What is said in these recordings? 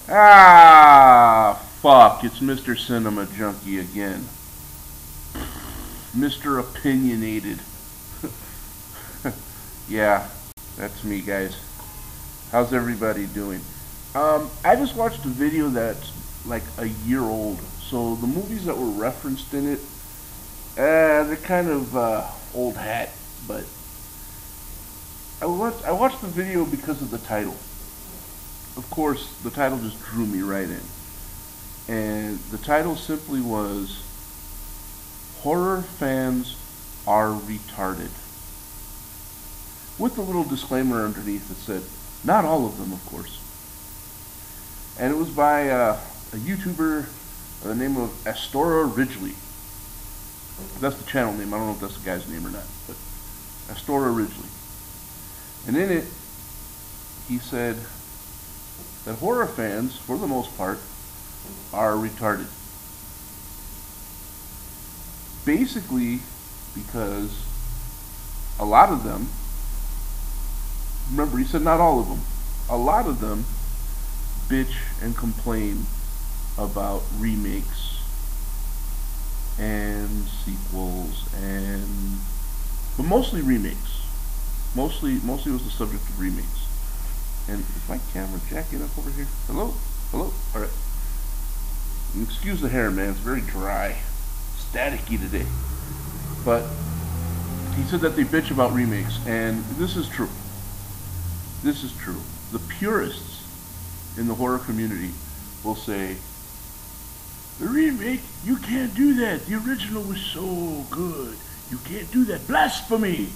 Ah, fuck, it's Mr. Cinema Junkie again. Mr. Opinionated. Yeah, that's me, guys. How's everybody doing? I just watched a video that's like a year old. So the movies that were referenced in it, they're kind of old hat. But I watched the video because of the title. Of course, the title just drew me right in. And the title simply was, Horror Fans Are Retarded. With a little disclaimer underneath that said, not all of them, of course. And it was by a YouTuber by the name of Astora Ridgely. That's the channel name. I don't know if that's the guy's name or not, but Astora Ridgely. And in it, he said that horror fans, for the most part, are retarded. Basically, because a lot of them, remember he said not all of them, a lot of them bitch and complain about remakes and sequels but mostly remakes. Mostly was the subject of remakes. And is my camera jacking up over here? Hello? Alright. Excuse the hair, man, it's very dry. Staticky today. But he said that they bitch about remakes, and this is true. This is true. The purists in the horror community will say, the remake, you can't do that. The original was so good. You can't do that. Blasphemy!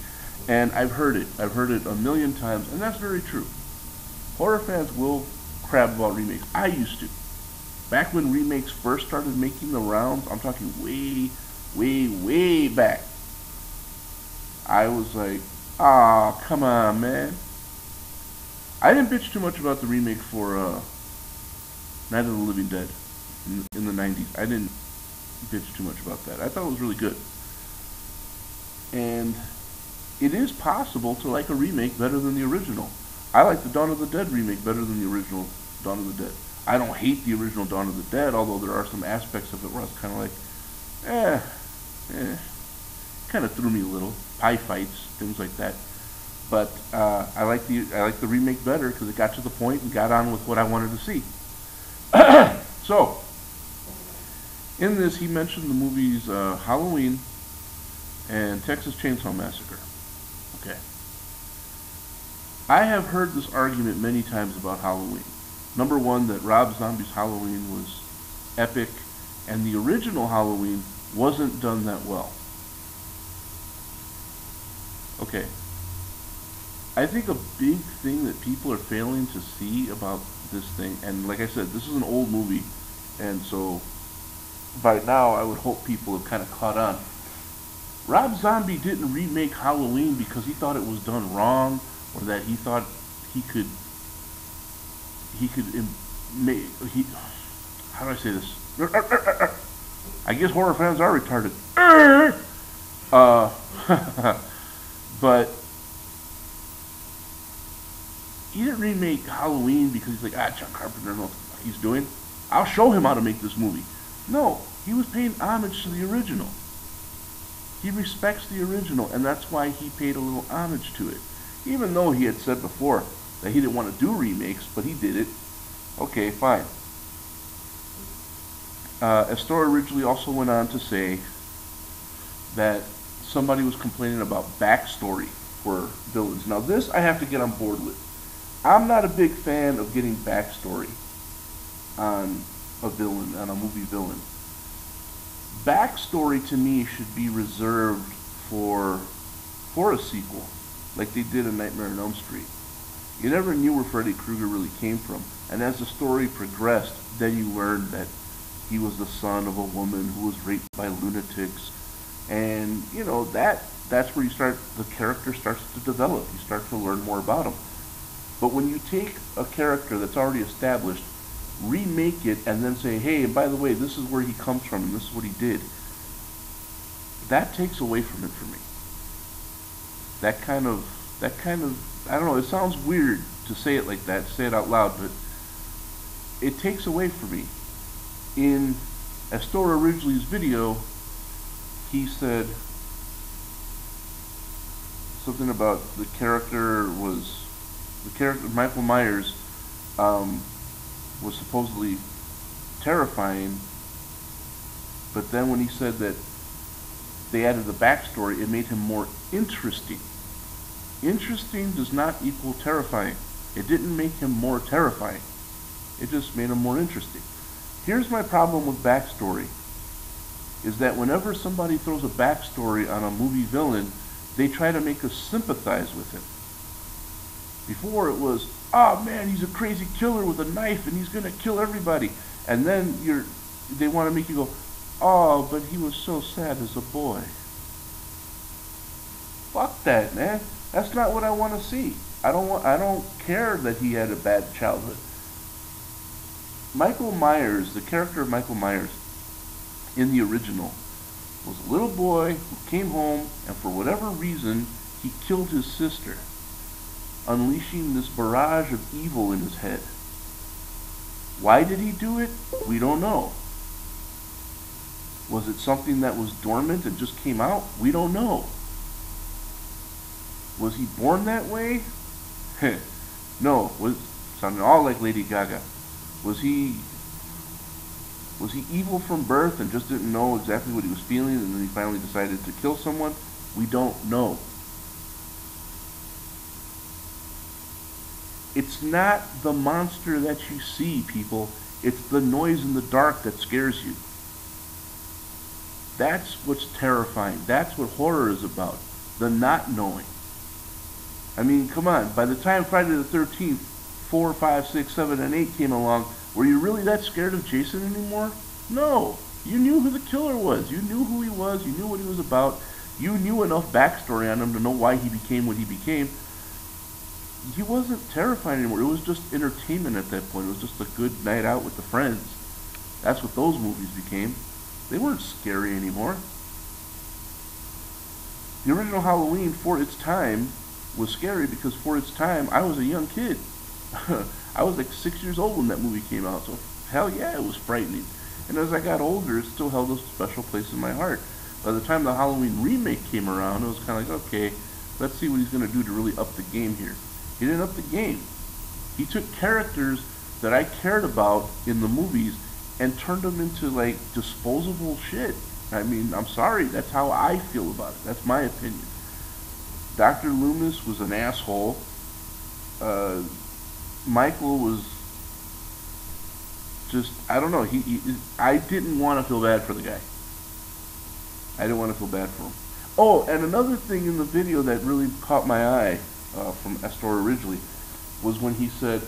And I've heard it. I've heard it a million times, and that's very true. Horror fans will crap about remakes. I used to. Back when remakes first started making the rounds, I'm talking way back. I was like, ah, come on, man. I didn't bitch too much about the remake for Night of the Living Dead in the 90s. I didn't bitch too much about that. I thought it was really good. And it is possible to like a remake better than the original. I like the Dawn of the Dead remake better than the original Dawn of the Dead. I don't hate the original Dawn of the Dead, although there are some aspects of it where I was kind of like, kind of threw me a little. Pie fights, things like that. But I like the remake better because it got to the point and got on with what I wanted to see. So, in this, he mentioned the movies Halloween and Texas Chainsaw Massacre. Okay. I have heard this argument many times about Halloween. Number one, that Rob Zombie's Halloween was epic, and the original Halloween wasn't done that well. Okay. I think a big thing that people are failing to see about this thing, and like I said, this is an old movie, and so by now I would hope people have kind of caught on. Rob Zombie didn't remake Halloween because he thought it was done wrong, or that he thought he could make, how do I say this? I guess horror fans are retarded. But he didn't remake Halloween because he's like, John Carpenter knows what he's doing. I'll show him how to make this movie. No, he was paying homage to the original. He respects the original, and that's why he paid a little homage to it. Even though he had said before that he didn't want to do remakes, but he did it. Okay, fine. Astora originally also went on to say that somebody was complaining about backstory for villains. Now this I have to get on board with. I'm not a big fan of getting backstory on a villain, on a movie villain. Backstory to me should be reserved for a sequel, like they did in Nightmare on Elm Street. You never knew where Freddy Krueger really came from, and as the story progressed, then you learned that he was the son of a woman who was raped by lunatics, and you know that's where the character starts to develop. You start to learn more about him. But when you take a character that's already established, remake it, and then say, hey, and by the way, this is where he comes from, and this is what he did, that takes away from it for me. That kind of, I don't know, it sounds weird to say it like that, say it out loud, but it takes away from me. In Astor Ridgely's video, he said something about the character Michael Myers was supposedly terrifying, but then when he said that they added the backstory, it made him more interesting. Interesting does not equal terrifying. It didn't make him more terrifying. It just made him more interesting. Here's my problem with backstory, is that whenever somebody throws a backstory on a movie villain, they try to make us sympathize with him. Before it was, oh man, he's a crazy killer with a knife and he's gonna kill everybody. And then they want to make you go, oh, but he was so sad as a boy. Fuck that, man. That's not what I want to see. I don't care that he had a bad childhood. Michael Myers, the character of Michael Myers in the original, was a little boy who came home and for whatever reason he killed his sister, unleashing this barrage of evil in his head. Why did he do it? We don't know. Was it something that was dormant and just came out? We don't know. Was he born that way? No, sounding all like Lady Gaga. Was he evil from birth and just didn't know exactly what he was feeling and then he finally decided to kill someone? We don't know. It's not the monster that you see, people. It's the noise in the dark that scares you. That's what's terrifying. That's what horror is about. The not knowing. I mean, come on. By the time Friday the 13th, 4, 5, 6, 7, and 8 came along, were you really that scared of Jason anymore? No. You knew who the killer was. You knew who he was. You knew what he was about. You knew enough backstory on him to know why he became what he became. He wasn't terrifying anymore. It was just entertainment at that point. It was just a good night out with the friends. That's what those movies became. They weren't scary anymore. The original Halloween, for its time, was scary because for its time, I was a young kid. I was like 6 years old when that movie came out, so hell yeah, it was frightening. And as I got older, it still held a special place in my heart. By the time the Halloween remake came around, it was kind of like, okay, let's see what he's going to do to really up the game here. He didn't up the game. He took characters that I cared about in the movies and turned them into like disposable shit. I mean, I'm sorry, that's how I feel about it. That's my opinion. Dr. Loomis was an asshole. Michael was just, I don't know, I didn't want to feel bad for the guy. I didn't want to feel bad for him. Oh, and another thing in the video that really caught my eye from Astor Ridgely was when he said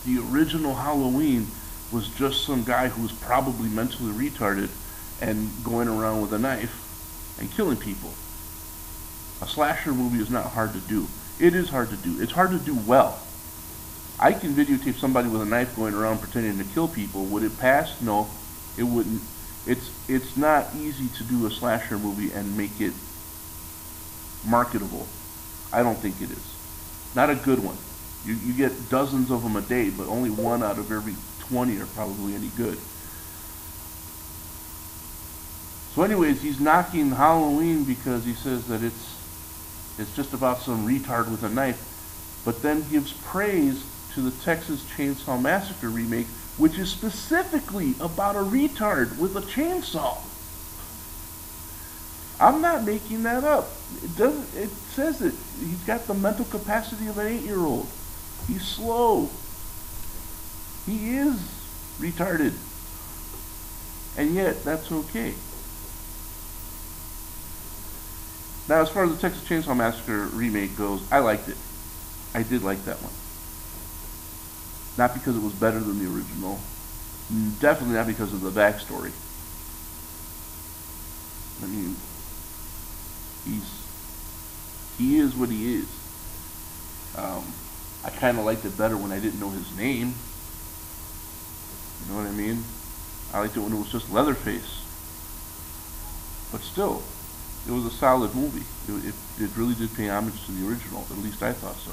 the original Halloween was just some guy who was probably mentally retarded and going around with a knife and killing people. A slasher movie is not hard to do. It is hard to do. It's hard to do well. I can videotape somebody with a knife going around pretending to kill people. Would it pass? No, it wouldn't. It's not easy to do a slasher movie and make it marketable. I don't think it is. Not a good one. You get dozens of them a day, but only one out of every 20 are probably any good. So anyways, he's knocking Halloween because he says that it's just about some retard with a knife, but then gives praise to the Texas Chainsaw Massacre remake, which is specifically about a retard with a chainsaw. I'm not making that up. It says it. He's got the mental capacity of an 8-year-old. He's slow. He is retarded. And yet, that's okay. Now, as far as the Texas Chainsaw Massacre remake goes, I liked it. I did like that one. Not because it was better than the original. Definitely not because of the backstory. I mean, he is what he is. I kind of liked it better when I didn't know his name. You know what I mean? I liked it when it was just Leatherface. But still, it was a solid movie. It really did pay homage to the original. At least I thought so.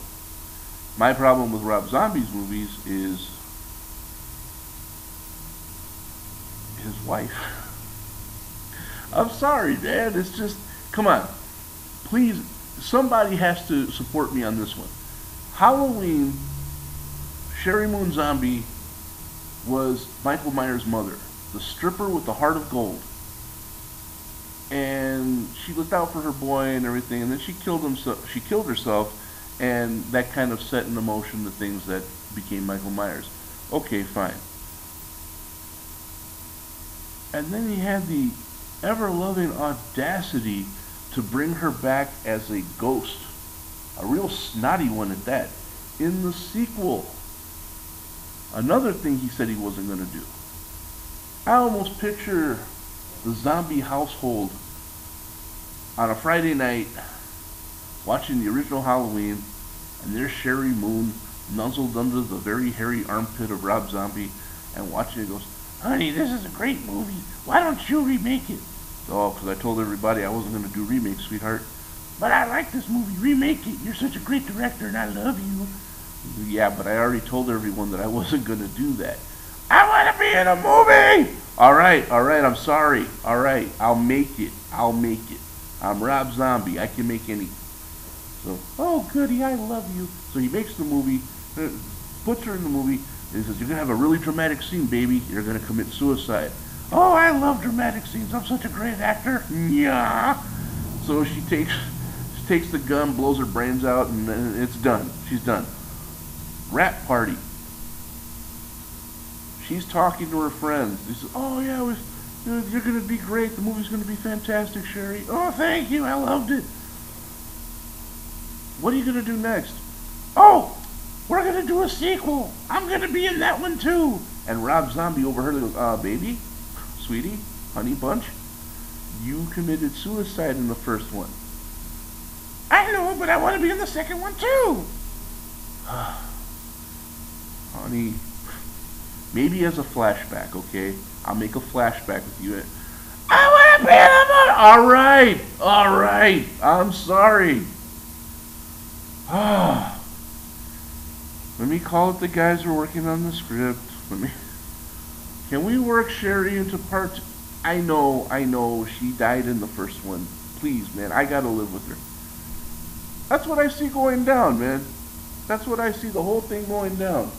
My problem with Rob Zombie's movies is his wife. I'm sorry, man. It's just, come on. Please, somebody has to support me on this one. Halloween, Sherry Moon Zombie was Michael Myers' mother, the stripper with the heart of gold. And she looked out for her boy and everything, and then she killed herself, and that kind of set into motion the things that became Michael Myers. Okay, fine. And then he had the ever-loving audacity to bring her back as a ghost, a real snotty one at that, in the sequel. Another thing he said he wasn't going to do. I almost picture the zombie household on a Friday night watching the original Halloween, and there's Sherry Moon nuzzled under the very hairy armpit of Rob Zombie and watching it. Goes, honey, this is a great movie. Why don't you remake it? Oh, because I told everybody I wasn't going to do remakes, sweetheart. But I like this movie. Remake it. You're such a great director, and I love you. Yeah, but I already told everyone that I wasn't going to do that. I want to be in a movie! All right, I'm sorry. All right, I'll make it. I'm Rob Zombie. I can make anything. So, oh, goody, I love you. So he makes the movie, puts her in the movie, and he says, you're going to have a really dramatic scene, baby. You're going to commit suicide. Oh, I love dramatic scenes. I'm such a great actor. Yeah. So she takes the gun, blows her brains out, and it's done. She's done. Rap party. She's talking to her friends. She says, oh, yeah, you're going to be great. The movie's going to be fantastic, Sherry. Oh, thank you. I loved it. What are you going to do next? Oh, we're going to do a sequel. I'm going to be in that one, too. And Rob Zombie overheard it. Goes, baby, sweetie, honey bunch, you committed suicide in the first one. I know, but I want to be in the second one, too. Honey, maybe as a flashback, okay? I'll make a flashback with you. I want to be in the movie. All right. I'm sorry. Let me call up the guys who are working on the script. Can we work Sherry into part two? I know, she died in the first one. Please, man, I gotta live with her. That's what I see going down, man. That's what I see, the whole thing going down.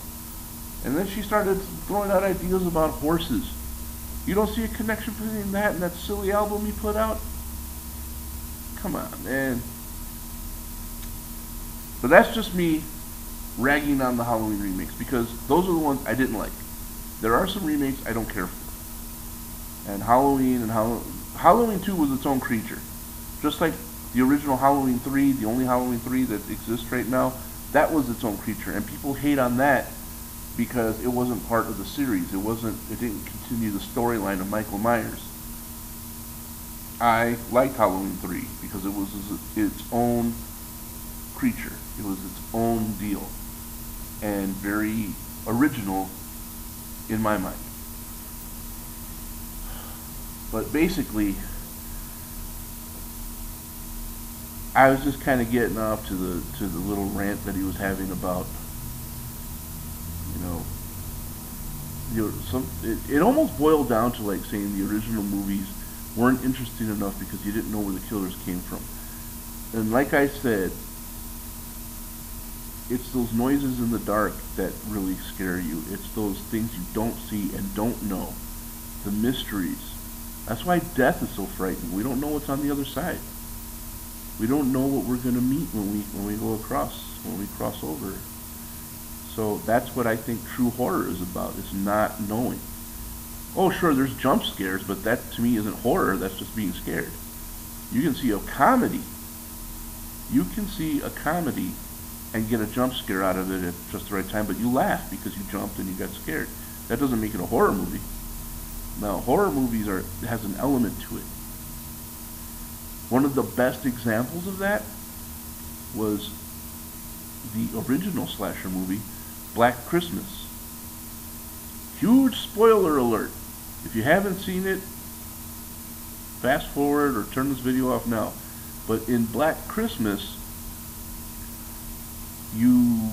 And then she started throwing out ideas about horses. You don't see a connection between that and that silly album he put out? Come on, man. But that's just me ragging on the Halloween remakes, because those are the ones I didn't like. There are some remakes I don't care for. And Halloween 2 was its own creature. Just like the original Halloween 3, the only Halloween 3 that exists right now, that was its own creature. And people hate on that because it wasn't part of the series. It didn't continue the storyline of Michael Myers. I liked Halloween 3 because it was its own creature. It was its own deal. And very original in my mind. But basically, I was just kind of getting off to the little rant that he was having about, it almost boiled down to like saying the original movies weren't interesting enough because you didn't know where the killers came from. And like I said, it's those noises in the dark that really scare you. It's those things you don't see and don't know. The mysteries. That's why death is so frightening. We don't know what's on the other side. We don't know what we're going to meet when we cross over. So that's what I think true horror is about, is not knowing. Oh, sure, there's jump scares, but that to me isn't horror. That's just being scared. You can see a comedy. You can see a comedy and get a jump scare out of it at just the right time, but you laugh because you jumped and you got scared. That doesn't make it a horror movie. Now, horror movies has an element to it. One of the best examples of that was the original slasher movie, Black Christmas. Huge spoiler alert. If you haven't seen it, fast forward or turn this video off now. But in Black Christmas, you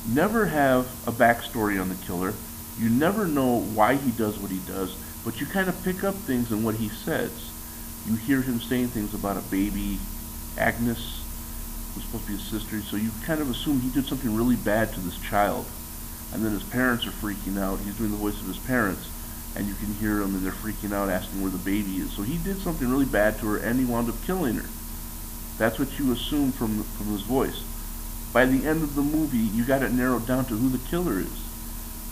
never have a backstory on the killer. You never know why he does what he does. but you kind of pick up things in what he says. You hear him saying things about a baby, Agnes, who's supposed to be his sister, so you kind of assume he did something really bad to this child. And then his parents are freaking out. He's doing the voice of his parents, and you can hear them, and they're freaking out, asking where the baby is. So he did something really bad to her, and he wound up killing her. That's what you assume from his voice. By the end of the movie, you got it narrowed down to who the killer is.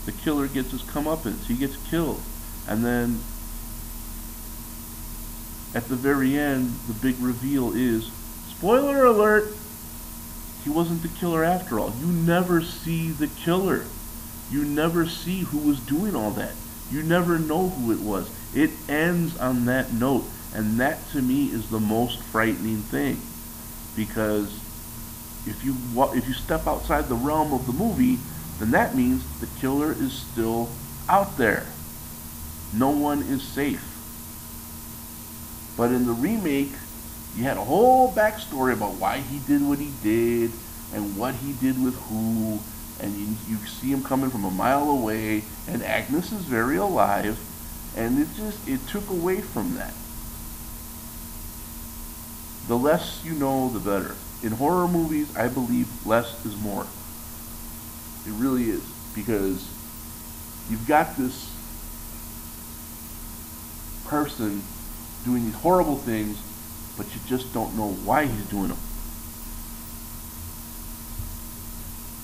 The killer gets his comeuppance. He gets killed. And then, at the very end, the big reveal is, spoiler alert, he wasn't the killer after all. You never see the killer. You never see who was doing all that. You never know who it was. It ends on that note. And that, to me, is the most frightening thing. Because if you step outside the realm of the movie, then that means the killer is still out there. No one is safe. But in the remake, you had a whole backstory about why he did what he did and what he did with who, and you see him coming from a mile away, and Agnes is very alive, and it took away from that. The less you know, the better. In horror movies, I believe less is more. It really is, because you've got this person doing these horrible things, but you just don't know why he's doing them.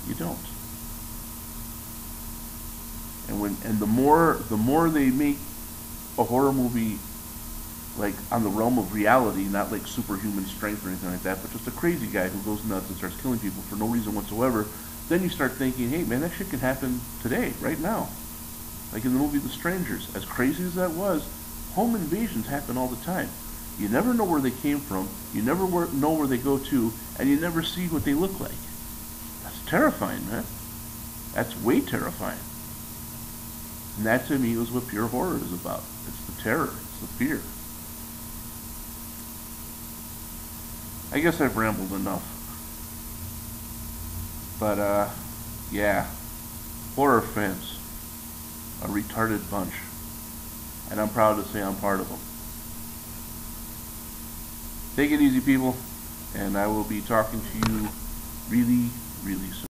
You don't. And the more they make a horror movie like on the realm of reality, not like superhuman strength or anything like that, but just a crazy guy who goes nuts and starts killing people for no reason whatsoever, then you start thinking, hey man, that shit can happen today, right now. Like in the movie The Strangers, as crazy as that was, home invasions happen all the time. You never know where they came from, you never know where they go to, and you never see what they look like. That's terrifying, man. That's way terrifying. And that to me is what pure horror is about. It's the terror, it's the fear. I guess I've rambled enough. But, yeah. Horror fans. A retarded bunch. And I'm proud to say I'm part of them. Take it easy, people. And I will be talking to you really, really soon.